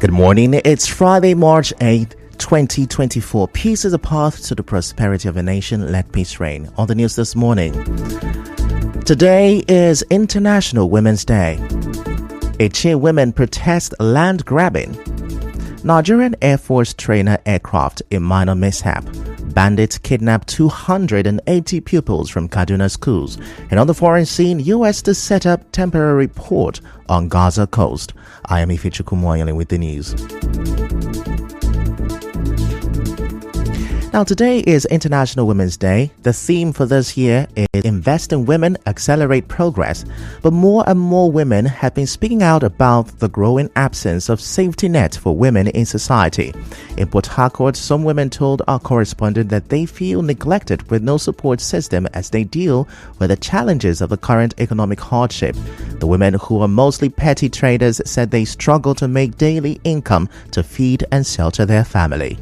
Good morning. It's Friday, March 8th, 2024. Peace is a path to the prosperity of a nation. Let peace reign. On the news this morning. Today is International Women's Day. Ichi women protest land grabbing. Nigerian Air Force trainer aircraft in minor mishap. Bandits kidnap 280 pupils from Kaduna schools. And on the foreign scene, U.S. to set up temporary port on Gaza coast. I am Ifichukumoyele with the news. Now, today is International Women's Day. The theme for this year is Invest in Women, Accelerate Progress. But more and more women have been speaking out about the growing absence of safety net for women in society. In Port Harcourt, some women told our correspondent that they feel neglected with no support system as they deal with the challenges of the current economic hardship. The women, who are mostly petty traders, said they struggle to make daily income to feed and shelter their family.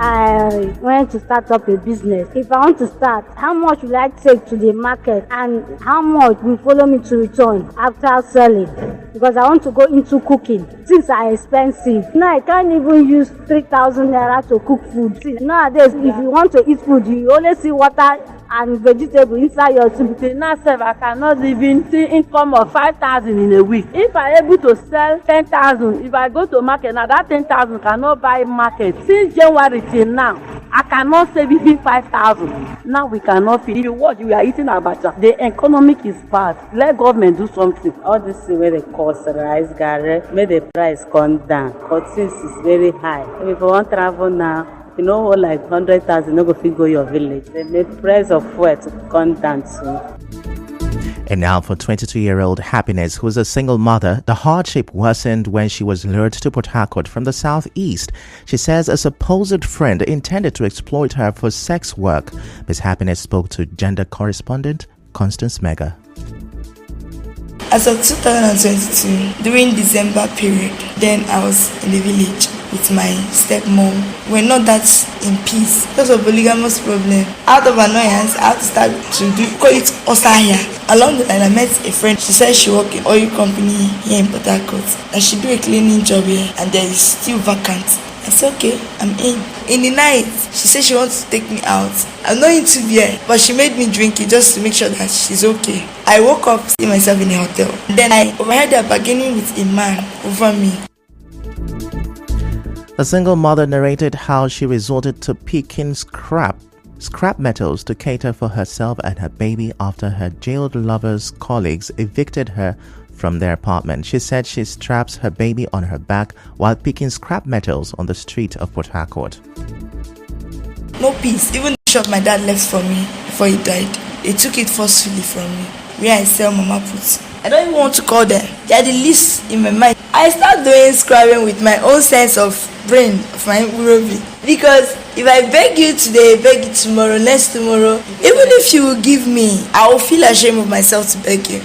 I want to start up a business. If I want to start, how much will I take to the market and how much will follow me to return after selling? Because I want to go into cooking. Things are expensive. Now I can't even use 3,000 naira to cook food. See, nowadays, if you want to eat food, you only see water and vegetable inside your soup. Now, I cannot even see income of 5,000 in a week. If I'm able to sell 10,000, if I go to market now, that 10,000 cannot buy market. Since January till now, I cannot save even 5,000. Now we cannot feed. If you watch, we are eating abacha. The economic is bad. Let government do something. All this where the cost rise, Gary, make the price come down. But since it's very high, if you want to travel now, you know, like 100,000, no go fit go your village. They make price of fuel to come down soon. And now for 22-year-old Happiness, who is a single mother, the hardship worsened when she was lured to Port Harcourt from the southeast. She says a supposed friend intended to exploit her for sex work. Ms. Happiness spoke to gender correspondent Constance Mega. As of 2022, during December period, then I was in the village with my stepmom. We're not that in peace because of polygamous problem. Out of annoyance, I had to start to call it Osahia. Along the line, I met a friend. She said she worked in oil company here in Port Harcourt and she do a cleaning job here and there is still vacant. I said, okay, I'm in. In the night, she said she wants to take me out. I'm not into beer, but she made me drink it just to make sure that she's okay. I woke up, see myself in a hotel. Then I overheard her bargaining with a man over me. The single mother narrated how she resorted to picking scrap metals to cater for herself and her baby after her jailed lover's colleagues evicted her from their apartment. She said she straps her baby on her back while picking scrap metals on the street of Port Harcourt. No peace. Even the shop my dad left for me before he died, they took it forcefully from me. Where I sell mama puts. I don't even want to call them. They are the least in my mind. I start doing scribing with my own sense of brain, of my Urobi. Because if I beg you today, beg you tomorrow, next tomorrow, even if you will give me, I will feel ashamed of myself to beg you.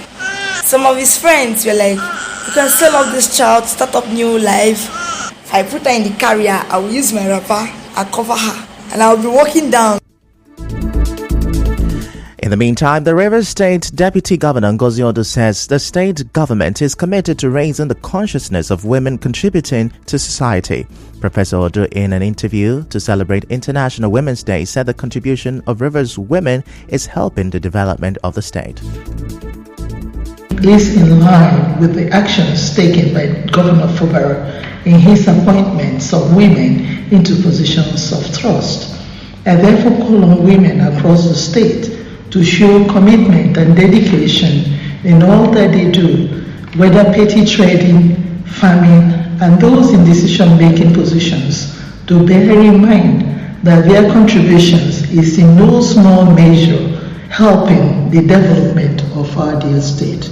Some of his friends were like, you can sell off this child, start up new life. If I put her in the carrier, I will use my wrapper, I'll cover her, and I will be walking down. In the meantime, the Rivers State Deputy Governor Ngozi Odu says the state government is committed to raising the consciousness of women contributing to society. Professor Odu, in an interview to celebrate International Women's Day, said the contribution of Rivers women is helping the development of the state. Is in line with the actions taken by Governor Fubara in his appointments of women into positions of trust. I therefore call on women across the state to show commitment and dedication in all that they do, whether petty trading, farming, and those in decision-making positions, to bear in mind that their contributions is in no small measure helping the development of our dear state.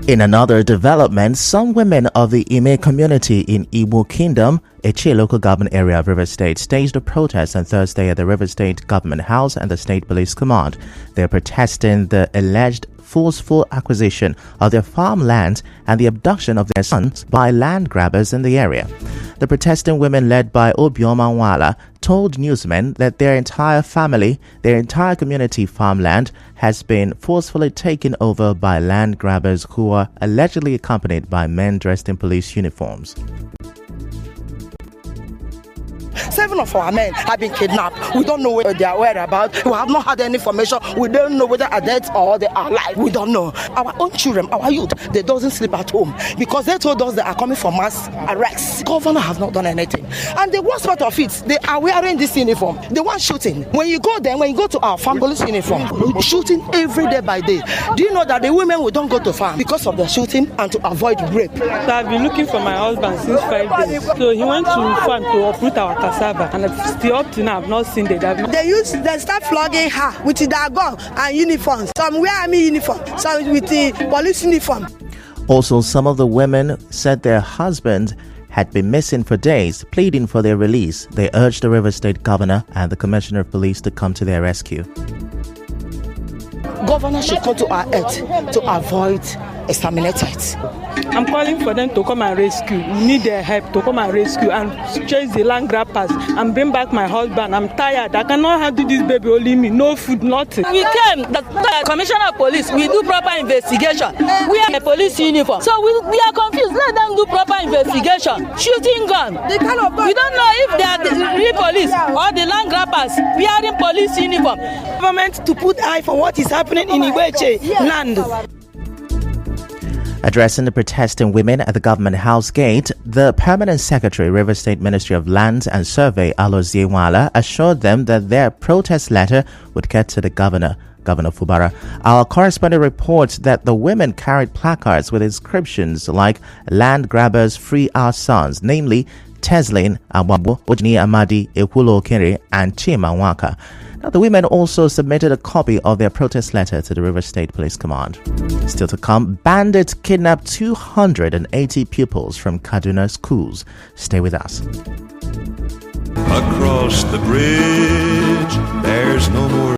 In another development, some women of the Ime community in Igbo Kingdom, Eche local government area of Rivers State, staged a protest on Thursday at the Rivers State Government House and the State Police Command. They're protesting the alleged forceful acquisition of their farmland and the abduction of their sons by land grabbers in the area. The protesting women led by Obioma Nwala told newsmen that their entire community farmland has been forcefully taken over by land grabbers who are allegedly accompanied by men dressed in police uniforms. 7 of our men have been kidnapped. We don't know where they are whereabouts. We have not had any information. We don't know whether they are dead or they are alive. We don't know. Our own children, our youth, they doesn't sleep at home because they told us they are coming for mass arrest. Governor has not done anything. And the worst part of it, they are wearing this uniform. The one shooting. When you go to our farm police uniform, shooting every day by day. Do you know that the women will don't go to farm because of the shooting and to avoid rape? So I've been looking for my husband since 5 days. So he went to farm to uproot our cassava, and still up to now I've not seen the David. They start flogging her with their gun and uniforms. Some wear army uniform, some with the police uniform. Also, some of the women said their husbands had been missing for days, pleading for their release. They urged the River State Governor and the Commissioner of Police to come to their rescue. Governor should come to our aid to avoid exterminated. I'm calling for them to come and rescue. We need their help to come and rescue and chase the land grabbers and bring back my husband. I'm tired. I cannot handle this baby only me. No food, nothing. We came, the Commissioner of Police, we do proper investigation. We are a police uniform. So we are confused. Let them do proper investigation. Shooting gun. We don't know if they are the real police or the land grabbers wearing police uniform. Government to put eye for what is happening in Iweche land. Addressing the protesting women at the government house gate, the Permanent Secretary, River State Ministry of Lands and Survey, Alozie Nwala, assured them that their protest letter would get to the Governor Fubara. Our correspondent reports that the women carried placards with inscriptions like "Land Grabbers Free Our Sons," namely Teslin Awabo, Ojini Amadi, Ekulo Okere, and Chima Nwaka. Now, the women also submitted a copy of their protest letter to the River State Police Command. Still to come, bandits kidnapped 280 pupils from Kaduna schools. Stay with us. Across the bridge, there's no more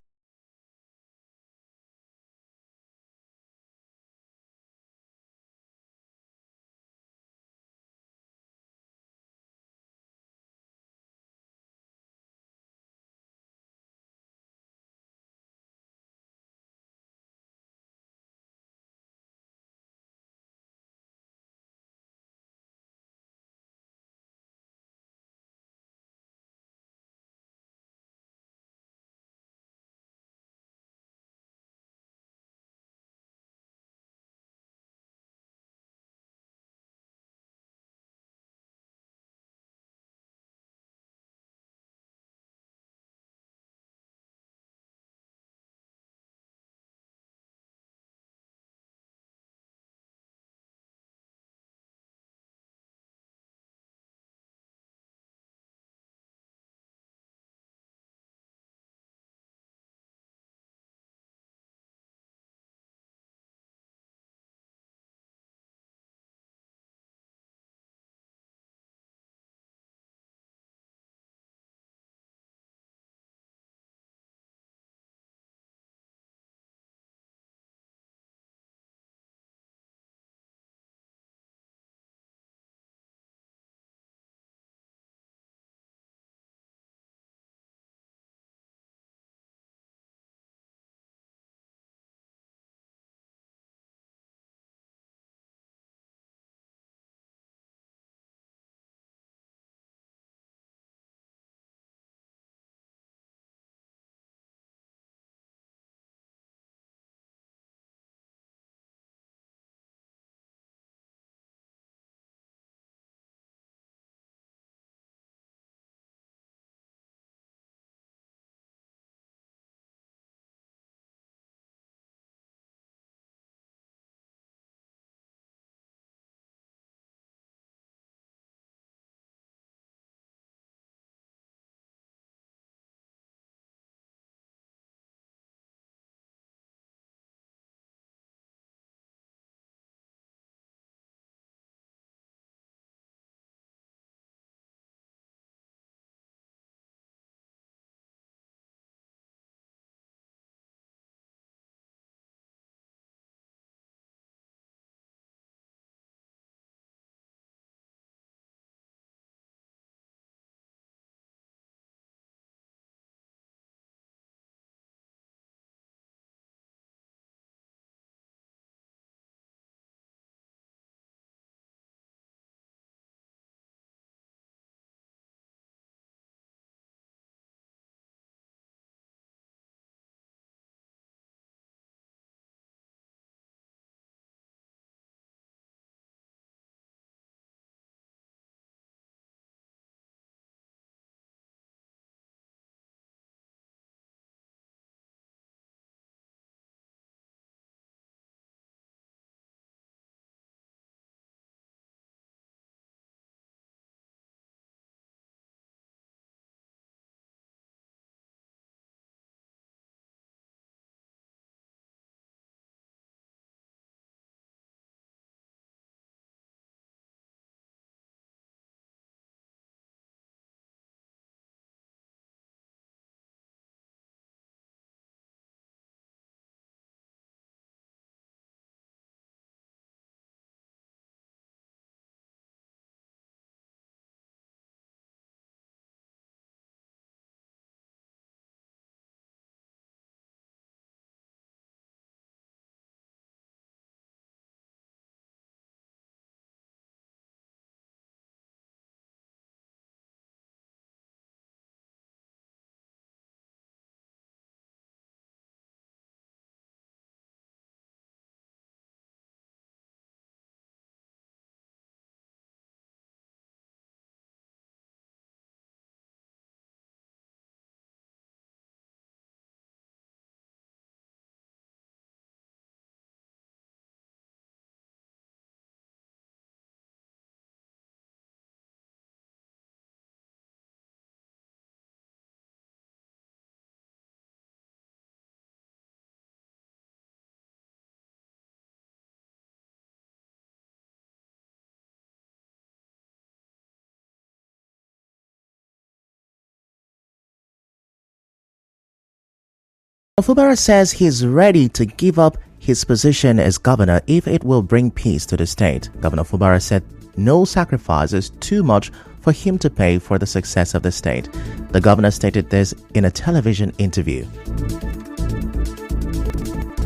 Fubara says he's ready to give up his position as governor if it will bring peace to the state. Governor Fubara said no sacrifice is too much for him to pay for the success of the state. The governor stated this in a television interview.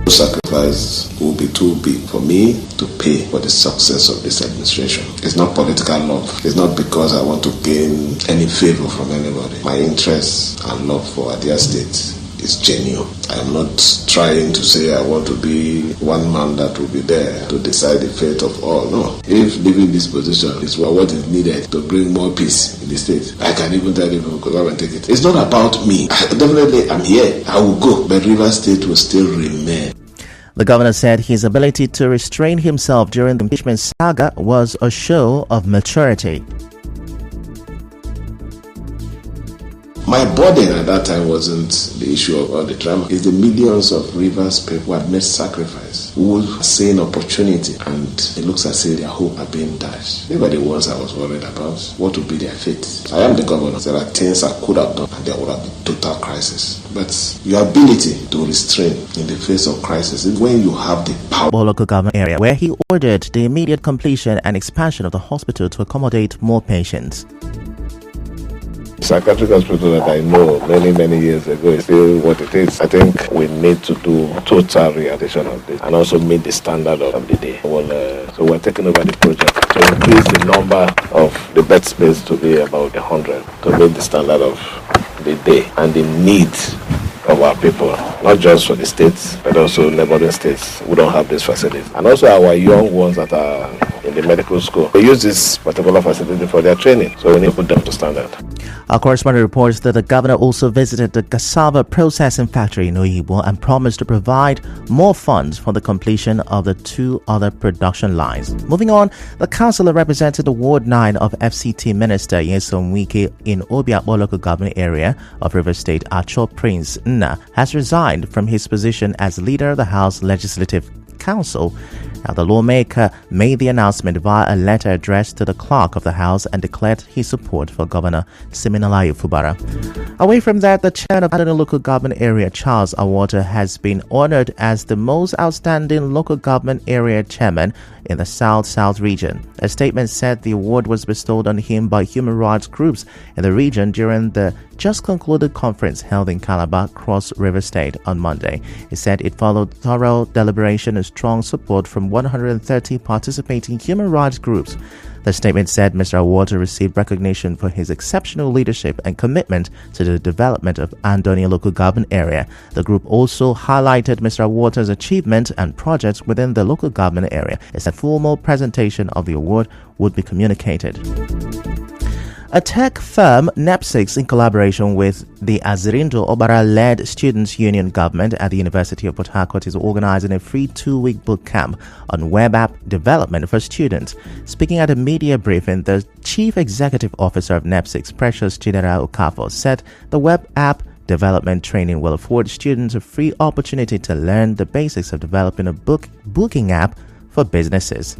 Sacrifice will be too big for me to pay for the success of this administration. It's not political love. It's not because I want to gain any favor from anybody. My interest and love for Adia State is genuine. I am not trying to say I want to be one man that will be there to decide the fate of all. No. If leaving this position is what is needed to bring more peace in the state, I can even tell you because I will take it. It's not about me. Definitely I'm here. I will go, but River State will still remain. The governor said his ability to restrain himself during the impeachment saga was a show of maturity. My burden at that time wasn't the issue of all the drama. It's the millions of Rivers people who have made sacrifice, who are seeing opportunity, and it looks as if their hope are being dashed. They were the ones I was worried about. What would be their fate? I am the governor. There are things I could have done, and there would have been total crisis. But your ability to restrain in the face of crisis is when you have the power. Local government area, where he ordered the immediate completion and expansion of the hospital to accommodate more patients. Psychiatric hospital that I know many years ago is still what it is. I think we need to do total rehabilitation of this and also meet the standard of the day. So we're taking over the project to increase the number of the bed space to be about 100 to meet the standard of the day and the needs of our people, not just for the states but also neighboring states who don't have this facility, and also our young ones that are in the medical school. They use this particular facility for their training, so we need to put them to standard. Our correspondent reports that the governor also visited the cassava processing factory in Oyibo and promised to provide more funds for the completion of the 2 other production lines. Moving on, the councillor represented the Ward 9 of FCT Minister Nyesom Wike in Obiakpo local government area of River State, Acho Prince Nna, has resigned from his position as leader of the House Legislative Council. Now, the lawmaker made the announcement via a letter addressed to the clerk of the House and declared his support for Governor Siminalayi Fubara. Away from that, the chairman of Adana local government area, Charles Awota, has been honored as the most outstanding local government area chairman in the South region. A statement said the award was bestowed on him by human rights groups in the region during the just concluded conference held in Calabar, Cross River State on Monday. It said it followed thorough deliberation and strong support from 130 participating human rights groups. The statement said Mr. Awota received recognition for his exceptional leadership and commitment to the development of Andonia local government area. The group also highlighted Mr. Awota's achievement and projects within the local government area. It said formal presentation of the award would be communicated. A tech firm, NEPSIX, in collaboration with the Azirindo Obara-led Students' Union government at the University of Port Harcourt, is organizing a free 2-week boot camp on web app development for students. Speaking at a media briefing, the Chief Executive Officer of NEPSIX, Precious Chidera Okafor, said the web app development training will afford students a free opportunity to learn the basics of developing a booking app for businesses.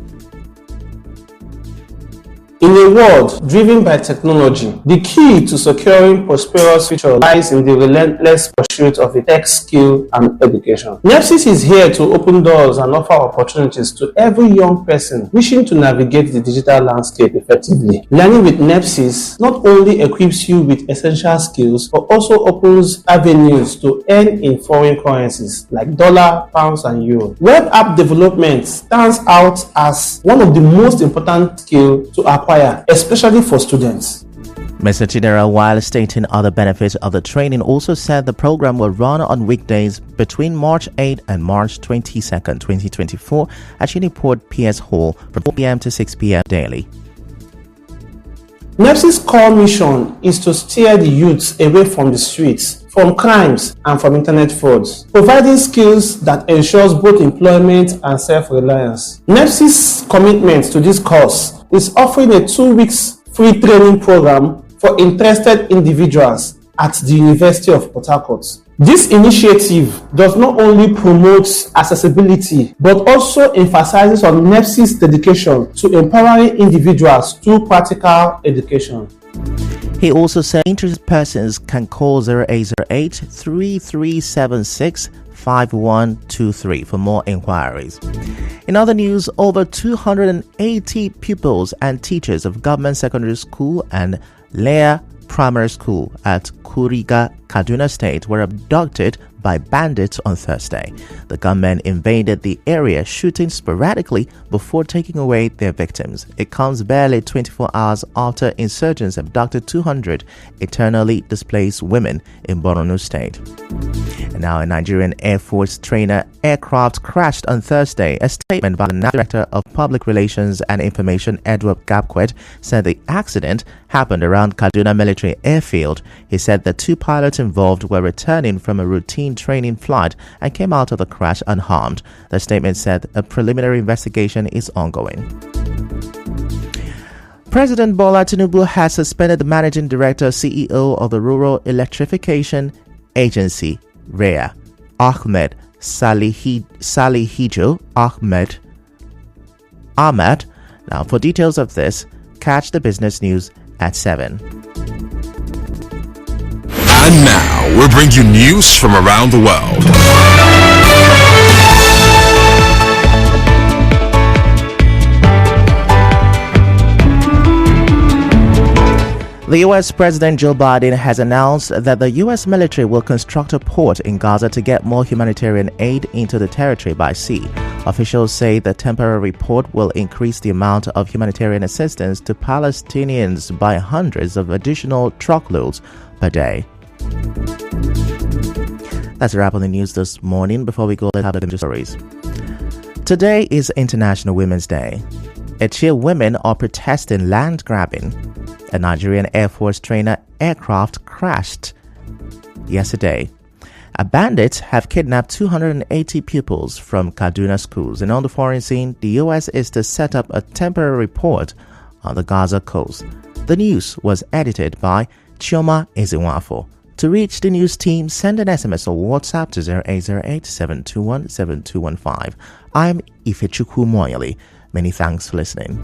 In a world driven by technology, the key to securing prosperous future lies in the relentless pursuit of a tech skill and education. NEPSIS is here to open doors and offer opportunities to every young person wishing to navigate the digital landscape effectively. Learning with NEPSIS not only equips you with essential skills, but also opens avenues to earn in foreign currencies like dollar, pounds, and euro. Web app development stands out as one of the most important skills to acquire, especially for students. Mr. Chidera, while stating other benefits of the training, also said the program will run on weekdays between March 8 and March 22nd, 2024 at Uniport PS Hall from 4 p.m. to 6 p.m. daily. NEPSI's core mission is to steer the youths away from the streets, from crimes, and from internet frauds, providing skills that ensures both employment and self-reliance. NEPSI's commitment to this cause is offering a 2 weeks free training program for interested individuals at the University of Port Harcourt. This initiative does not only promote accessibility, but also emphasizes on NEPSI's dedication to empowering individuals through practical education. He also said interested persons can call 0808 3376 5123 for more inquiries. In other news, over 280 pupils and teachers of Government Secondary School and Leah Primary School at Kuriga, Kaduna State were abducted by bandits on Thursday. The gunmen invaded the area, shooting sporadically before taking away their victims. It comes barely 24 hours after insurgents abducted 200 internally displaced women in Borno State. And now, a Nigerian Air Force trainer aircraft crashed on Thursday. A statement by the Director of Public Relations and Information, Edward Gapquet, said the accident happened around Kaduna Military Airfield. He said the two pilots involved were returning from a routine training flight and came out of the crash unharmed. The statement said a preliminary investigation is ongoing. President Bola Tinubu has suspended the managing director CEO of the Rural Electrification Agency, REA, Ahmed Salihijo Ahmed. Now, for details of this, catch the business news at 7. And now, we'll bring you news from around the world. The U.S. President Joe Biden has announced that the U.S. military will construct a port in Gaza to get more humanitarian aid into the territory by sea. Officials say the temporary port will increase the amount of humanitarian assistance to Palestinians by hundreds of additional truckloads per day. That's a wrap on the news this morning. Before we go, let's have the stories. Today is International Women's Day. Echia women are protesting land grabbing. A Nigerian Air Force trainer aircraft crashed yesterday. Bandits have kidnapped 280 pupils from Kaduna schools. And on the foreign scene, the U.S. is to set up a temporary port on the Gaza coast. The news was edited by Chioma Ezenwafo. To reach the news team, send an SMS or WhatsApp to 0808 721 7215. I'm Ifechukwu Moyali. Many thanks for listening.